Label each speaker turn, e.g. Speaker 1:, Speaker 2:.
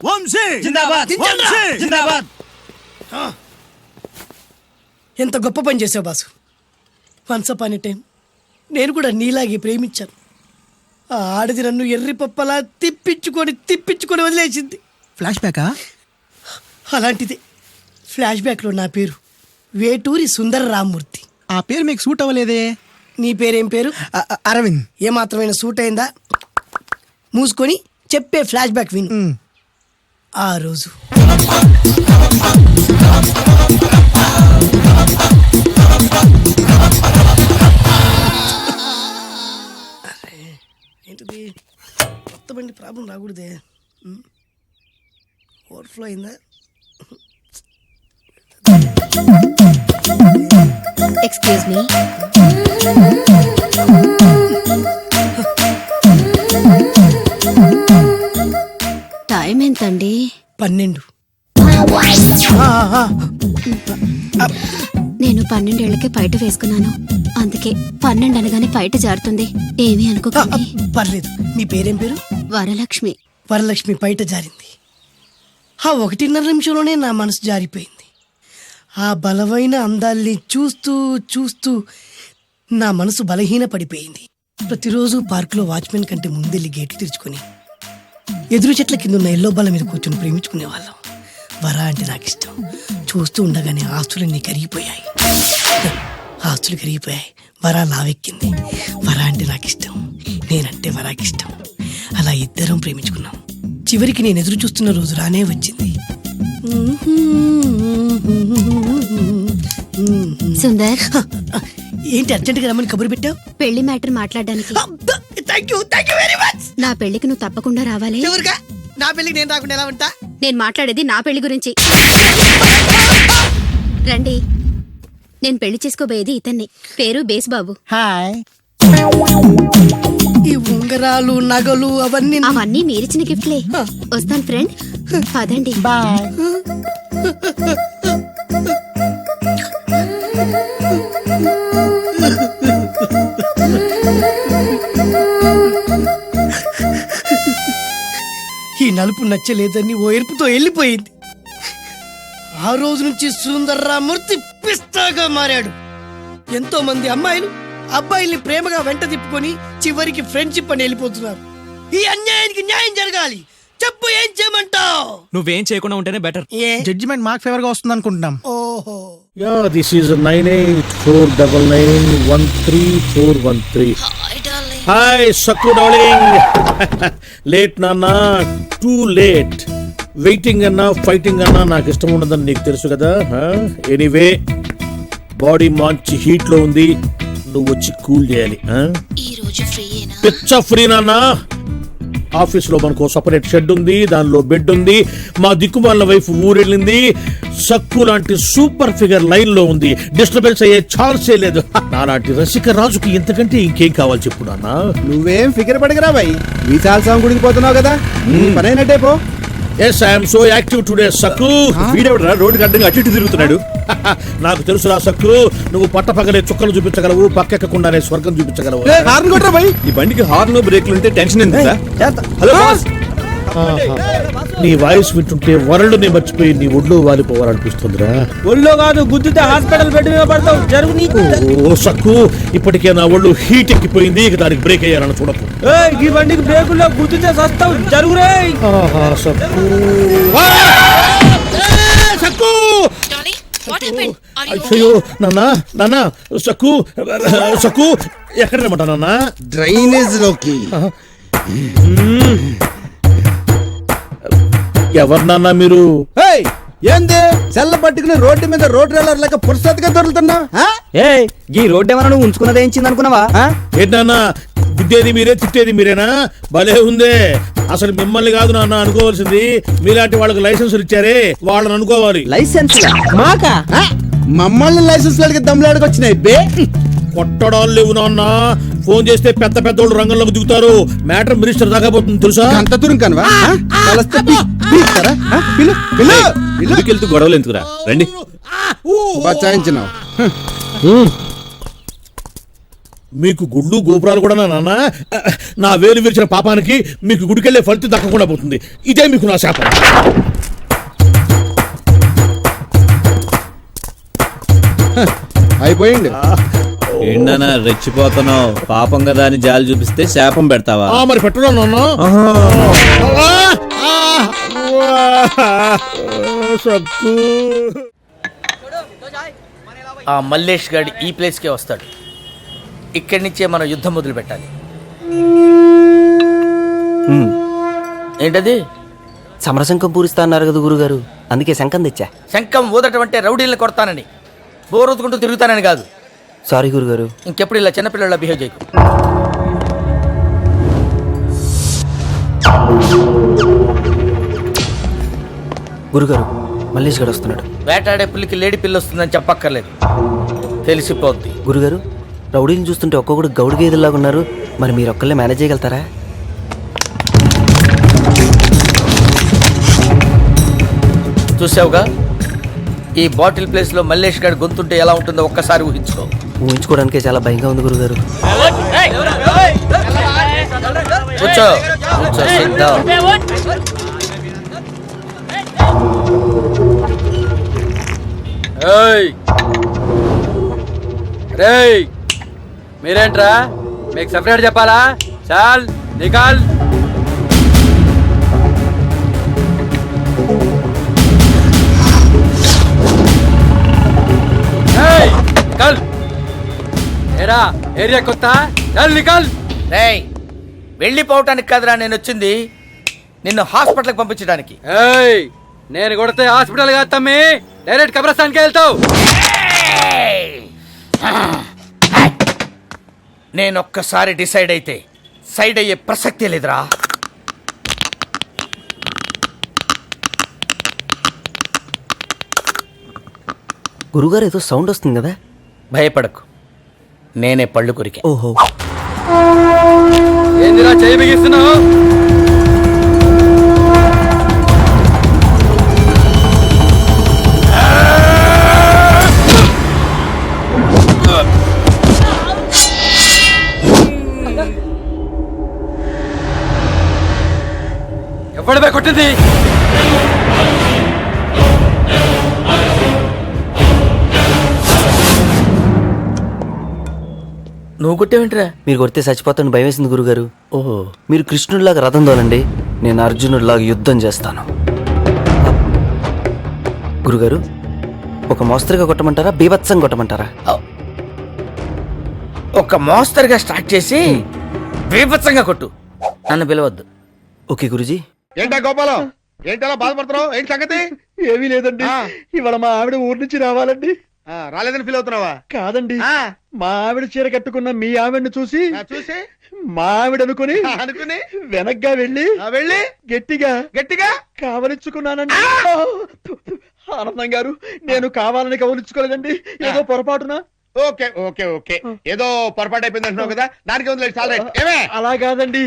Speaker 1: వంశీ
Speaker 2: జిందాబాద్
Speaker 1: వంశీ
Speaker 2: జిందాబాద్.
Speaker 3: ఎంత గొప్ప పని చేసావు boss. Once upon a time నేను కూడా నీలాగే ప్రేమించాను. ఆ ఆడది నన్ను ఎర్రి పప్పలా తిప్పించుకొని వదిలేసింది.
Speaker 1: ఫ్లాష్ బ్యాకా?
Speaker 3: అలాంటిదే. ఫ్లాష్ బ్యాక్లో నా పేరు వేటూరి సుందర రామ్మూర్తి.
Speaker 1: ఆ పేరు మీకు సూట్ అవ్వలేదే.
Speaker 3: నీ పేరేం పేరు?
Speaker 1: అరవింద్.
Speaker 3: ఏమాత్రమైన సూట్ అయిందా? మూసుకొని చెప్పే ఫ్లాష్ బ్యాక్ విను. ఆ రోజు ఏంటిది? కొత్త బండి ప్రాబ్లం రాకూడదే. ఓవర్ఫ్లో అయిందా?
Speaker 4: Excuse me. టైం ఎంతండి?
Speaker 3: 12.
Speaker 4: నేను 12 ఏళ్లకే పైట వేసుకున్నాను. అందుకే 12 అనగానే పైట జారుతుంది. ఏమీ అనుకోకండి.
Speaker 3: పర్లేదు. మీ పేరేం పేరు?
Speaker 4: వరలక్ష్మి.
Speaker 3: వరలక్ష్మి పైట జారింది. ఆ 1.5 నిమిషంలోనే నా మనసు జారిపోయింది. ఆ బలమైన అందాల్ని చూస్తూ చూస్తూ నా మనసు బలహీన పడిపోయింది. ప్రతిరోజు పార్కులో వాచ్మెన్ కంటే ముందెళ్ళి గేట్లు తెరుచుకొని ఎదురు చెట్ల కింద ఉన్న ఎల్లో బాల మీద కూర్చొని ప్రేమించుకునేవాళ్ళం. వరా అంటే నాకు ఇష్టం. చూస్తూ ఉండగానే ఆస్తులన్నీ కరిగిపోయాయి. వరా లావెక్కింది. వరా అంటే నాకు ఇష్టం, నేనంటే వరాకి ఇష్టం. అలా ఇద్దరం ప్రేమించుకున్నాం. చివరికి నేను ఎదురు చూస్తున్న రోజు రానే వచ్చింది.
Speaker 4: సుందర్,
Speaker 3: ఏంటి అర్జెంట్గా రమ్మని కబురు పెట్టావు?
Speaker 4: పెళ్లి మ్యాటర్ మాట్లాడడానికి.
Speaker 3: Thank you very much.
Speaker 4: నా పెళ్లికి నువ్వు తప్పకుండా రావాలి.
Speaker 3: ఎవరుగా? నా పెళ్లికి నేను రాకుండా ఎలా ఉంటా?
Speaker 4: నేను మాట్లాడేది నా పెళ్లి గురించి. రండి. నేను పెళ్లి చేసుకోబోయేది ఇతన్ని. పేరు బేస్బాబు.
Speaker 1: హాయ్.
Speaker 3: ఈ ఉంగరాలు నగలు
Speaker 4: అవన్నీ మీరిచ్చిన గిఫ్ట్లే. వస్తాను ఫ్రెండ్. పదండి.
Speaker 1: బాయ్.
Speaker 3: ఈ నలుపు నచ్చలేదని ఓ ఎరుపుతో వెళ్ళిపోయింది. ఆ రోజు నుంచి సుందర్రామూర్తి పిస్తాగా మారాడు. ఎంతో మంది అమ్మాయిలు అబ్బాయిల్ని ప్రేమగా వెంట తిప్పుకొని చివరికి ఫ్రెండ్షిప్ అని వెళ్ళిపోతున్నారు. ఈ అన్యాయానికి న్యాయం జరగాలి. చెప్పు, ఏం చేయమంటావు?
Speaker 2: నువ్వేం చేయకుండా ఉంటేనే బెటర్.
Speaker 1: జడ్జిమెంట్ మాకు ఫేవర్ గా వస్తుంది అనుకుంటున్నాం.
Speaker 3: ఓహో.
Speaker 5: Yeah, this is 9849913413. Hi, Sakku darling. Late nana, too late. Waiting anna, fighting anna నాకు ఇష్టం ఉండదని నీకు తెలుసు కదా. ఎనీవే, బాడీ మంచి హీట్ లో ఉంది. నువ్వు వచ్చి కూల్ చేయాలి.
Speaker 4: ఈ రోజు ఫ్రీయేనా?
Speaker 5: పిచ్చ ఫ్రీ నాన్న. ఆఫీస్ లో మనకు సపరేట్ షెడ్ ఉంది, దానిలో బెడ్ ఉంది. మా దిక్కుమాల వైఫ్ ఊరెళ్ళింది. సక్కు లాంటి సూపర్ ఫిగర్ లైన్ లో ఉంది. డిస్టర్బెన్స్ అయ్యే ఛాన్సే లేదు. నాలాంటి రసిక రాజుకి ఇంతకంటే ఇంకేం కావాలి చెప్పు నాన్న.
Speaker 6: నువ్వేం ఫిగర్ పడగరా బాయ్. విశాల్ సాంగ్ గుడికి పోతున్నావు కదా, పనైనట్టే పో.
Speaker 5: Yes, I am so active today, Sakku.
Speaker 6: వీడెవడరా రోడ్డు అడ్డంగా అటు ఇటు తిరుగుతున్నాడు?
Speaker 5: నాకు తెలుసురా సక్కు, నువ్వు పట్టపగలే చుక్కలు చూపించగలవు, పక్కెక్కకుండానే స్వర్గం చూపించగలవు.
Speaker 6: హార్న్ కొట్టరా బాయ్.
Speaker 7: ఈ బండికి హార్న్ బ్రేక్లు ఉంటే టెన్షన్ ఎందుకు? Hello boss.
Speaker 5: నీ వాయిస్ వింటుంటే వరల్డ్ని మర్చిపోయి నీ ఒళ్ళు వాలిపోవాలనిపిస్తుందిరా.
Speaker 2: ఒళ్ళో కాదు, గుద్దితే హాస్పిటల్ బెడ్ మీద పడతావు. జరుగు నీకు.
Speaker 5: ఓ సక్కు, ఇప్పటికే నా ఒళ్ళు హీట్ ఎక్కిపోయింది. ఇక దానికి బ్రేక్ అయ్యారని చూడకు.
Speaker 2: ఈ బండికి బ్రేకుల్లో గుద్దితే సస్తావు. జరుగురే.
Speaker 5: సక్కు, సక్కు. అయ్యో నాన్న, నాన్న, సక్కు, సక్కు ఎక్కడ రమ్మంటా నాన్న?
Speaker 6: డ్రైనేజ్ లోకి.
Speaker 5: ఎవరు నాన్న మీరు?
Speaker 6: ఏంది సెల్ల పట్టుకుని రోడ్డు మీద రోడ్ రోలర్ లేక పురుషత్గా దొరుకుతున్నా?
Speaker 2: ఈ రోడ్డు ఏమన్నా నువ్వు ఉంచుకున్నది ఏంచింది అనుకున్నావా?
Speaker 5: ఏంటన్నా, గుద్దేది మీరే, తిట్టేది మీరేనా? భలే ఉందే. అసలు మిమ్మల్ని కాదు నాన్న అనుకోవాల్సింది. మీలాంటి వాళ్ళకి లైసెన్సులు ఇచ్చారే, వాళ్ళని అనుకోవాలి.
Speaker 2: లైసెన్స్ మాకా?
Speaker 6: మమ్మల్ని లైసెన్స్ లడికి దమ్ములాడికి వచ్చినాయి బే.
Speaker 5: కొట్టడాలు లేవు నాన్న. ఫోన్ చేస్తే పెద్ద పెద్దోళ్ళు రంగంలోకి దిగుతారు. మ్యాటర్ మినిస్టర్ దాకా పోతుంది తెలుసా?
Speaker 6: అంత దూరం కనవా?
Speaker 7: వెళ్తూ గొడవలు ఎందుకురా, రండి.
Speaker 6: బచాయించినావు.
Speaker 5: మీకు గుళ్ళు గోపురాలు కూడా నాన్న. నా వేలు విరిచిన పాపానికి మీకు గుడికెళ్లే ఫలితం దక్కకుండా పోతుంది. ఇదే మీకు నా శాపం.
Speaker 6: అయిపోయింది.
Speaker 7: ఏంటన్నా రెచ్చిపోతున్నావు? పాపం కదా అని జాలి చూపిస్తే శాపం పెడతావా?
Speaker 5: మరి పెట్టడం నాన్న. సక్కు
Speaker 8: ఆ మల్లేష్ గాడి ఈ ప్లేస్కే వస్తాడు. ఇక్కడి నుంచే మనం యుద్ధం మొదలు పెట్టాలి. ఏంటది?
Speaker 9: సమరశంఖం పూరిస్తా అన్నారు కదా గురుగారు, అందుకే శంఖం తెచ్చా.
Speaker 8: శంఖం ఊదటం అంటే రౌడీల్ని కొడతానని, బోరొత్తుకుంటూ తిరుగుతానని కాదు.
Speaker 9: సారీ గురుగారు.
Speaker 8: ఇంకెప్పుడు ఇలా చిన్నపిల్లల బిహేవ్ చేయకు.
Speaker 9: గురుగారు మల్లేష్ గడు వస్తున్నాడు.
Speaker 8: వేటాడే పుల్లికి లేడి పిల్ల వస్తుందని చెప్పక్కర్లేదు, తెలిసిపోద్ది.
Speaker 9: గురుగారు రౌడీని చూస్తుంటే ఒక్కొక్కడు గౌడు గేదెలాగా ఉన్నారు, మరి మీరు ఒక్కళ్ళే మేనేజ్ చేయగలుగుతారా?
Speaker 8: చూసావుగా, ఈ బాటిల్ ప్లేస్ లో మల్లేష్ గారి గొంతుంటే ఎలా ఉంటుందో ఒక్కసారి ఊహించుకో.
Speaker 9: ఊహించుకోవడానికే చాలా భయంగా ఉంది గురుగారు.
Speaker 8: కూర్చో కూర్చో, sit down.
Speaker 2: రేయ్ మీరేంట్రా, మీకు సెపరేట్ చెప్పాలా? చాల్ నికాల్. నికాల్. ఏరా ఏరియా కొత్త? చాల్ నికాల్.
Speaker 8: రేయ్, వెళ్ళిపోవటానికి కాదురా నేను వచ్చింది, నిన్ను హాస్పిటల్కి పంపించడానికి.
Speaker 2: ఏయ్ నేను కొడితే హాస్పిటల్ కాదు తమ్మి, డైరెక్ట్ కబ్రస్థాన్కి వెళ్తావు.
Speaker 8: నేనొక్కసారి డిసైడ్ అయితే సైడ్ అయ్యే ప్రసక్తే లేదురా.
Speaker 9: గురుగారు ఏదో సౌండ్ వస్తుంది కదా?
Speaker 8: భయపడకు, నేనే పళ్ళు కొరికా.
Speaker 9: ఓహో.
Speaker 2: ఏందిరా చేయి బిగిస్తున్నావు? ఎవడమే కొట్టింది?
Speaker 8: నువ్వు కొట్టేవింట్రా?
Speaker 9: మీరు కొడితే చచ్చిపోతాను భయం వేసింది గురుగారు.
Speaker 8: ఓహో,
Speaker 9: మీరు కృష్ణుడిలాగా రథం తోలండి, నేను అర్జునుడిలాగా యుద్ధం చేస్తాను. గురుగారు ఒక మోస్తరుగా కొట్టమంటారా, బీభత్సంగా కొట్టమంటారా?
Speaker 8: ఒక మోస్తరుగా స్టార్ట్ చేసి బీభత్సంగా కొట్టు, నన్ను పిలవద్దు.
Speaker 9: ఓకే గురుజీ.
Speaker 6: ఏంటా గోపాలం, ఏంటలా బాధపడుతున్నావు? ఏంటి సంగతి?
Speaker 1: ఏమీ లేదండి, ఇవాళ మా ఆవిడ ఊరి నుంచి రావాలండి.
Speaker 6: రాలేదని ఫీల్ అవుతున్నావా?
Speaker 1: కాదండి, మా ఆవిడ చీర కట్టుకున్న మీ ఆవిడని చూసి
Speaker 6: చూసి
Speaker 1: మా ఆవిడ అనుకుని వెనక్గా వెళ్ళి గట్టిగా
Speaker 6: గట్టిగా
Speaker 1: కావలించుకున్నానండి. ఆనందం గారు, నేను కావాలని కవలించుకోలేదండి, ఏదో పొరపాటున.
Speaker 6: ఓకే ఓకే ఓకే, ఏదో పొరపాటు అయిపోయింది అంటున్నావు కదా, దానికి ఉంది. చాలా ఏమే
Speaker 1: అలా కాదండి,